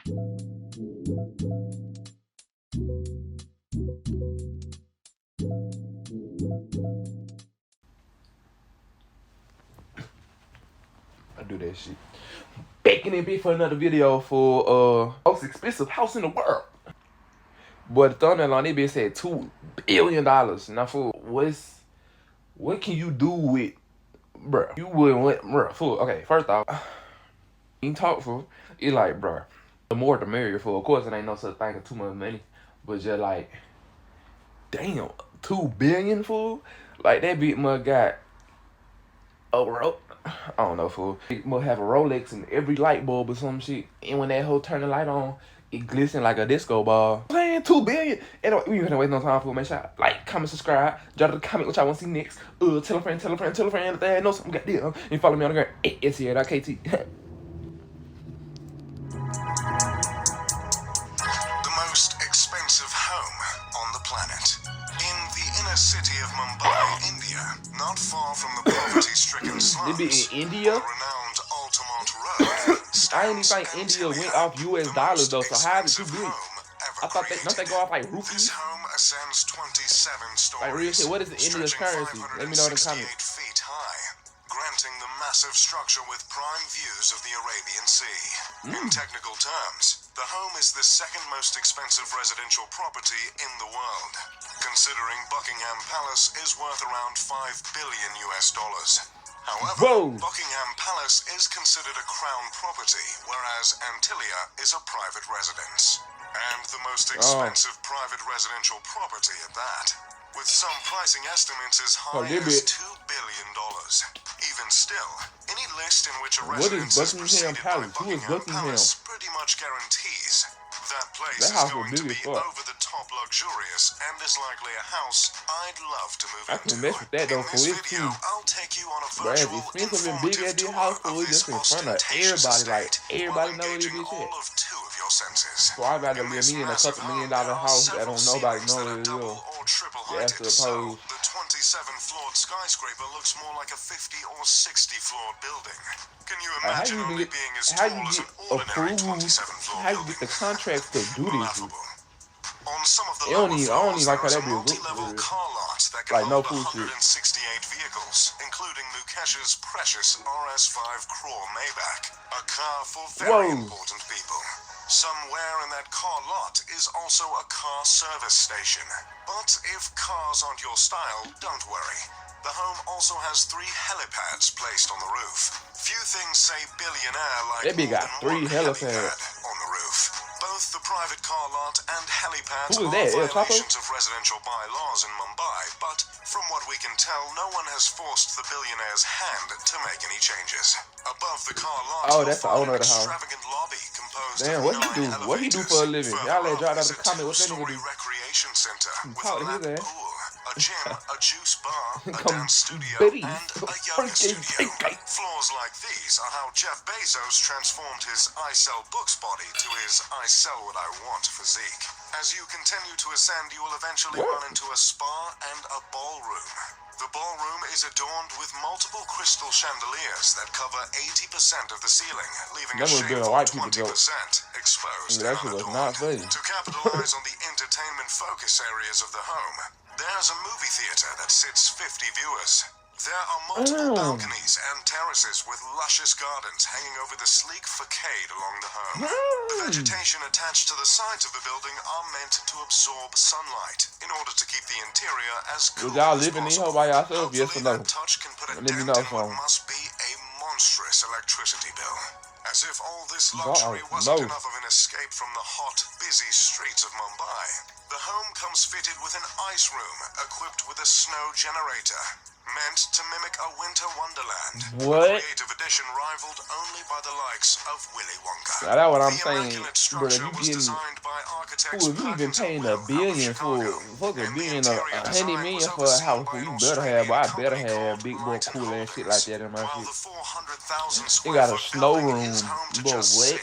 I do that shit. Back in it bit for another video for most expensive house in the world. But the thumbnail on it bitch said $2 billion. Now fool, what can you do with, bruh? You wouldn't let, bruh, fool. Okay, first off, you talk fool. It's like, bruh, the more the merrier, fool. Of course, it ain't no such thing as too much money, but just like, damn, $2 billion, fool. Like that bitch must got I don't know, fool. It must have a Rolex in every light bulb or some shit. And when that hoe turn the light on, it glisten like a disco ball. Man, $2 billion. And we ain't gonna waste no time, fool. Make sure y'all like, comment, subscribe. Drop a comment what y'all want to see next. Tell a friend, tell a friend, tell a friend. If they know something goddamn. And follow me on the gram. STA KT. The most expensive home on the planet. In the inner city of Mumbai, India, not far from the poverty-stricken slums, They be in India? on the renowned Altamont Road, I ain't even think India went off US dollars though, so how is it too big? I thought don't they go off like rupees? This home ascends 27 stories. Like real shit, what is the India's currency? Let me know in the comments. 568 feet high, granting the massive structure with prime views of the Arabian Sea. In technical terms, the home is the second most expensive residential property in the world, considering Buckingham Palace is worth around $5 billion US. However, Buckingham Palace is considered a crown property, whereas Antilia is a private residence. And the most expensive private residential property at that, with some pricing estimates as high as $2 billion. Even still, any list in which a residence is preceded by Buckingham Palace pretty much guarantees that place is going to be over-the-top luxurious and is likely a house I'd love to move into. In this video, I'll take you on a virtual informative tour of this ostentatious estate while engaging all of two of your senses. So I gotta In live this me in a massive couple $1 million home, there are house that several don't nobody ceilings that know are it double is. or triple Yeah, heighted, so suppose. the 27-floored skyscraper looks more like a 50 or 60-floored building. Can you imagine only being as tall as an ordinary 27-floor how you building? get the contracts to do this? Laughable. On some of the I lower don't even floors, like how there is that a be multi-level car lot that can like no hold food 168 vehicles, including Mukesh's precious RS5 Craw Maybach, a car for very important people. Somewhere in that car lot is also a car service station. But if cars aren't your style, don't worry. The home also has 3 helipads placed on the roof. Few things say billionaire like more than 1 helipad on the roof. Both the private car lot and helipads are violations of residential bylaws in Mumbai, but from what we can tell, no one has forced the billionaire's hand to make any changes. Above the car lot, that's the owner of the house. Extravagant lobby composed Damn, of what he do? What he do for a living? Y'all let y'all have to comment what that nigga do. Recreation center with a lap pool, a gym, a juice bar, a dance studio, and a yoga studio. Floors like these are how Jeff Bezos transformed his I sell books body to his I sell what I want physique. As you continue to ascend, you will eventually run into a spa and a ballroom. The ballroom is adorned with multiple crystal chandeliers that cover 80% of the ceiling, leaving a shade of 20% exposed and unadorned. To capitalize on the entertainment focus areas of the home, there's a movie theater that sits 50 viewers. There are multiple balconies and terraces with luscious gardens hanging over the sleek facade along the home. The vegetation attached to the sides of the building are meant to absorb sunlight in order to keep the interior as cool as possible. Hopefully that touch can put a dent in what must be a monstrous electricity bill. As if all this luxury wasn't enough of an escape from the hot, busy streets of Mumbai, the home comes fitted with an ice room equipped with a snow generator, meant to mimic a winter wonderland. A creative addition rivaled only by the likes of Willy Wonka. Now that's what I'm the saying. immaculate structure was designed by architects if you even paying $1 billion for fucking $1 million for a house, you better have, I better have big boy cool and shit like that in my shit. You got a snow room, bro. What?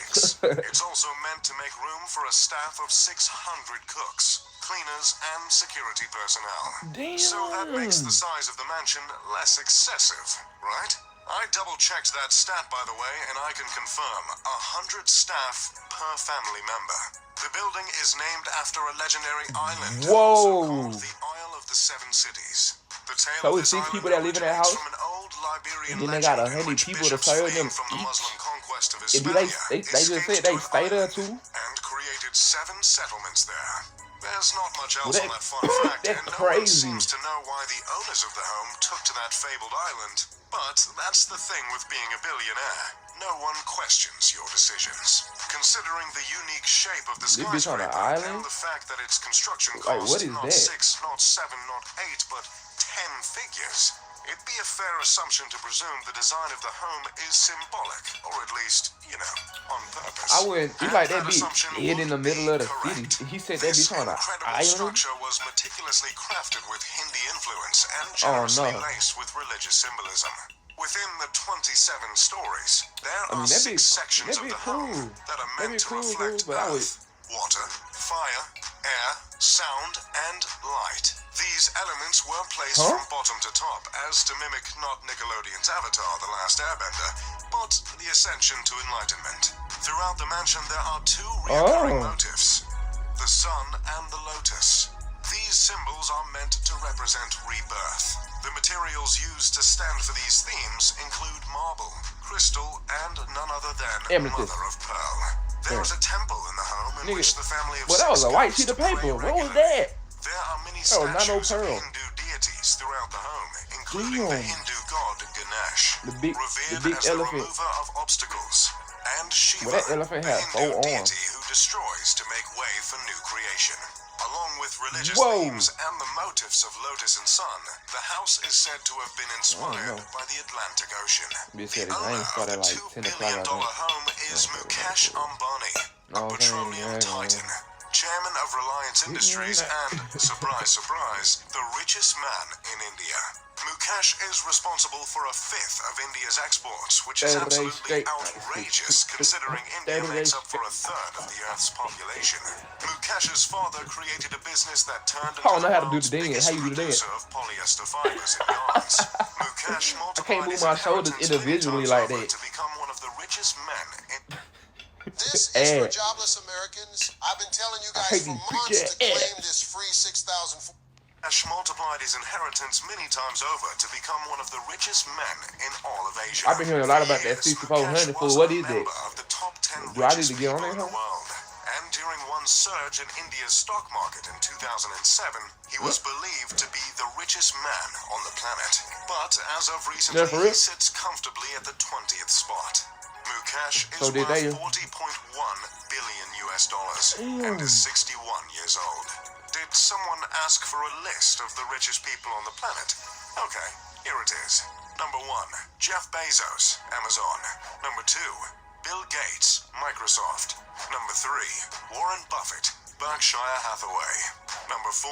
It's also meant to make room for a staff of 600 cooks, cleaners, and security personnel. Damn. So that makes the size of the mansion less excessive, right? I double-checked that stat, by the way, and I can confirm 100 staff per family member. The building is named after a legendary island, also called the Isle of the Seven Cities. The tale of this island people that live in that originates house, from an old Liberian and then they got legend in 100 which people to bishops serve fleeing them from the Muslim conquest of It'd be Hispania they just said escaped they to an stay there island too. and created 7 settlements there. There's not much else on that fun fact, and no one seems to know why the owners of the home took to that fabled island. But that's the thing with being a billionaire. No one questions your decisions. Considering the unique shape of the skyscraper and the fact that its construction cost not 6, not 7, not 8, but 10 figures, it'd be a fair assumption to presume the design of the home is symbolic, or at least, you know, on purpose. I wouldn't. It's like that bitch dead in the middle of the city. He said that bitch on an island. This structure was meticulously crafted with Hindi influence and generously laced with religious symbolism. Within the 27 stories, there are 6 sections of the home that are meant to reflect earth, water, fire, air, sound, and light. These elements were placed from bottom to top as to mimic not Nickelodeon's Avatar, The Last Airbender, but the ascension to enlightenment. Throughout the mansion there are 2 recurring motifs, the sun and the lotus. These symbols are meant to represent rebirth. The materials used to stand for these themes include marble, crystal, and none other than mother of pearl. There is a temple in the home in which the family of that was a white sheet of paper. What was that? There are many statues of Hindu deities throughout the home, including the Hindu god Ganesh, revered as the remover of obstacles, and Shiva, the Hindu deity who destroys to make way for new creation. Along with religious themes and the motifs of lotus and sun, the house is said to have been inspired by the Atlantic Ocean. The owner of the $2 billion home is Mukesh Ambani, a petroleum titan, chairman of Reliance Industries and, surprise, surprise, the richest man in India. Mukesh is responsible for 1/5 of India's exports, which is absolutely outrageous considering India makes up for 1/3 of the Earth's population. Mukesh's father created a business that turned into the world's biggest producer of polyester fibers and yarns. Mukesh multiplied his inheritance individually like that to become one of the richest men in... This is for jobless Americans. I've been telling you guys for months to claim this free 6,000... Mukesh multiplied his inheritance many times over to become one of the richest men in all of Asia. I've been hearing a lot about that 6,400 for what is it? Of the top 10 Do I need richest to get on people in there? the world. And during one surge in India's stock market in 2007, he was believed to be the richest man on the planet. But as of recently, he sits comfortably at the 20th spot. Mukesh is worth $40.1 billion and is 61 years old. Did someone ask for a list of the richest people on the planet? Okay, here it is. Number 1, Jeff Bezos, Amazon. Number 2, Bill Gates, Microsoft. Number 3, Warren Buffett, Berkshire Hathaway. Number 4,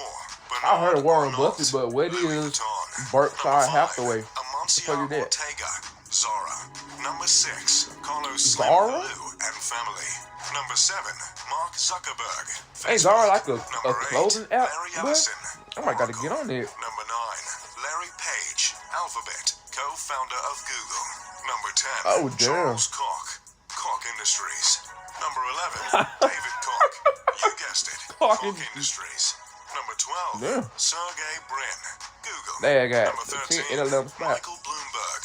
Bernard I heard of Warren Arnault, Buffett, but what Louis is Vuitton. Berkshire Number 5, Hathaway? Amancio What the fuck is that? Ortega, Zara. Number 6, Carlos Slim Zara? Lou and family. Number 7, Mark Zuckerberg. Ain't Zara like a Number 8, clothing app? Larry What? Ellison. I might gotta get on there. Number 9, Larry Page, Alphabet, co-founder of Google. Number 10, Oh, damn. Charles Koch, Koch Industries. Number 11, David Koch, you guessed it, Koch Koch Industries. Number 12, Yeah. Sergey Brin, Google. There I got Number 10 13, in 11 spot. Michael Bloomberg,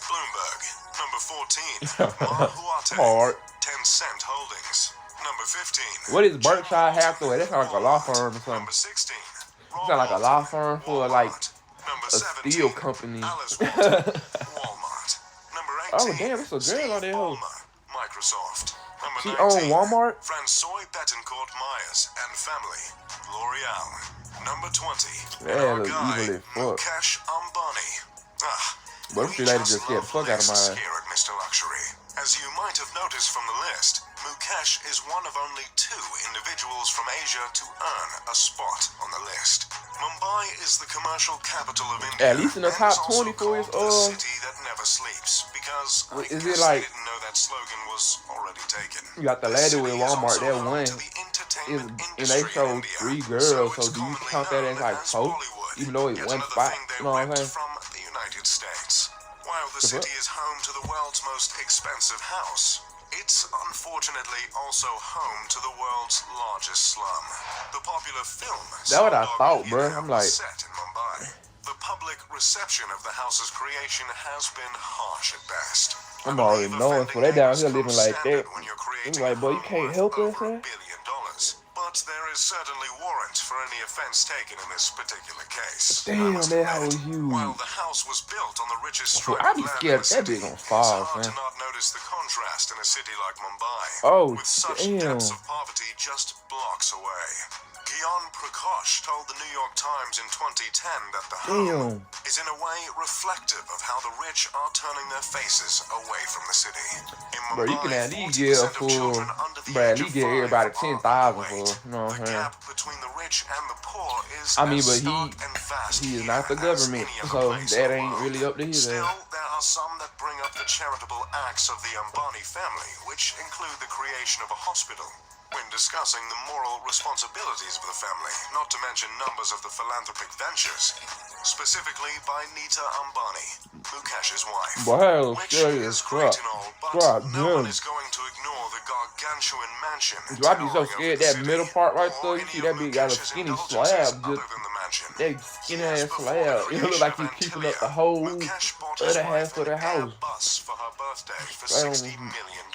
Bloomberg. Number 14, Ma Huate, Hard. Tencent Holdings. Number 15, What is Berkshire Hathaway? That sounds like a law firm or something. Number 16, It sounds like a law firm for like Number a 17, steel company. Alice Walton, Walmart. Number 18, Oh, damn, it's a girl on there, hoe. Ballmer, Microsoft. Number She 19, own Walmart? Francois Betancourt Myers and family, L'Oreal. Number 20, Yeah, our look guy, evil as fuck. Mukesh Ambani. But we she lady just just scared the love fuck out of lists mine. here at Mr. Luxury. As you might have noticed from the list, Mukesh is one of only 2 individuals from Asia to earn a spot on the list. Mumbai is the commercial capital of India. At least in the and top is also 20 for his, called the city that never sleeps, because I is guess it like- they didn't know that slogan was already taken. You got the This lady city with is Walmart, also that home one to the entertainment and they industry in showed India. 3 girls, so it's do you commonly count that known as like as 4? Bollywood, Even though it's yet one another spot, thing they you know what I'm ripped saying? from the United States. While the city is home to the world's most expensive house. It's unfortunately also home to the world's largest slum. The popular film That's what I thought, bro. I'm like, set in Mumbai. The public reception of the house's creation has been harsh at best. I'm already knowing for they down here living like that. I'm like, boy, you can't help us, man. But there is certainly warrant for any offense taken in this particular case. Damn, that house huge. While the house was built on the richest So strip I of be land scared in the that city, bitch gonna fall, it's hard man. to not notice the contrast in a city like Mumbai. Oh, with such depths of poverty just blocks away. Gyan Prakash told the New York Times in 2010 that the home is in a way reflective of how the rich are turning their faces away from the city. In Mumbai, bro, you can at least get for, bro, at least get everybody 10,000 for, you know what I'm saying? The gap between the rich and the poor is I mean, as but stark and vast he is here not the as government, any other so place that in the ain't world. really up to his Still, ass. there are some that bring up the charitable acts of the Ambani family, which include the creation of a hospital. When discussing the moral responsibilities of the family, not to mention numbers of the philanthropic ventures, specifically by Nita Ambani, Mukesh's wife, Wow, which serious is great crap. and all, but God no one damn. is going to ignore the gargantuan mansion. I be so scared that middle part right there. You see that bitch got a Mukesh's skinny indulgences slab, other just than the mansion. that skinny Years ass before the slab. It look creation like of he's keeping up Antilia, the whole Mukesh bought his other wife half of an the house. Airbus for her birthday for Damn. $60 million.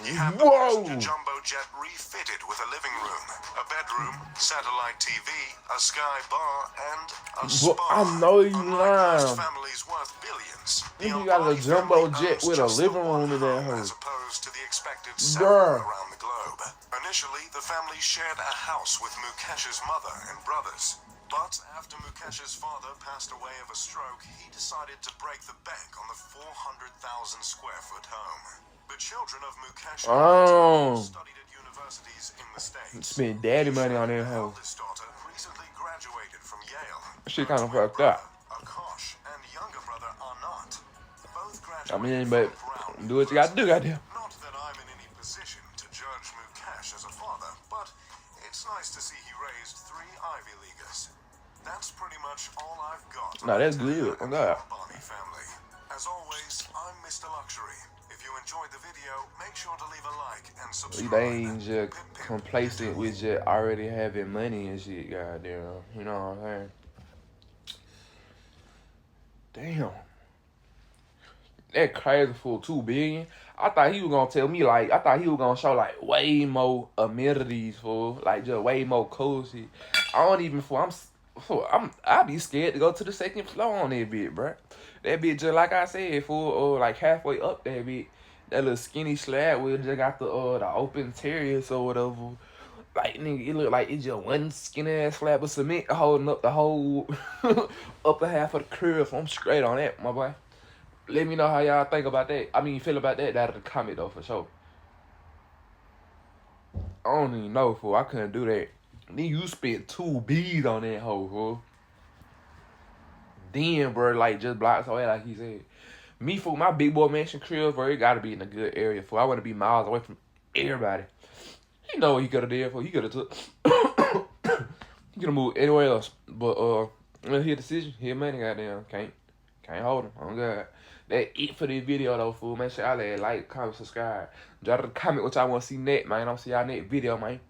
He had the Whoa! passenger jumbo jet refitted with a living room, a bedroom, satellite TV, a sky bar, and a spa. I know you Unlike most lying. families worth billions, the You got a Ambani jumbo family jet owns with a just living the one room in that home, house. as opposed to the expected several Bruh. around the globe. Initially, the family shared a house with Mukesh's mother and brothers. But after Mukesh's father passed away of a stroke, he decided to break the bank on the 400,000 square foot home. The children of Mukesh studied at universities in the States. Spend daddy money on that Their house. eldest daughter recently graduated from Yale. Shit kind of Her twin fucked up. brother, Akash, and younger brother Anant both I graduated mean, but from Brown do what you gotta do, goddamn. Not that I'm in any position to judge Mukesh as a father, but it's nice to see he raised 3 Ivy Leaguers. That's pretty much all I've got. Nah, that's good. Oh, God. Ambani family. As always, I'm Mr. Luxury. If you enjoyed the video, make sure to leave a like and subscribe. They ain't just complacent with just already having money and shit, goddamn. You know what I'm saying? Damn. That crazy for $2 billion. I thought he was gonna tell me like I thought he was gonna show like way more amenities for like just way more cool shit. I don't even I be scared to go to the second floor on that bitch, bruh. That bitch just like I said, for like halfway up that bitch. That little skinny slab where it just got the open terrace or whatever. Like nigga, it look like it's just one skinny ass slab of cement holding up the whole upper half of the curve. I'm straight on that, my boy. Let me know how y'all think about that. I mean, feel about that in the comment though, for sure. I don't even know, fool. I couldn't do that. Then you spent 2 B's on that hoe, fool. Then, bro, like, just blocks away, like he said. Me, fool, my big boy mansion crib, bro, it gotta be in a good area, fool. I wanna be miles away from everybody. You know what he could've did, fool. He could've took... he could've moved anywhere else. But, his decision, his money, goddamn. Can't hold him. Oh, God. That's it for this video, though, fool. Make sure y'all like, comment, subscribe. Drop a comment what y'all want to see next, man. I'll see y'all next video, man.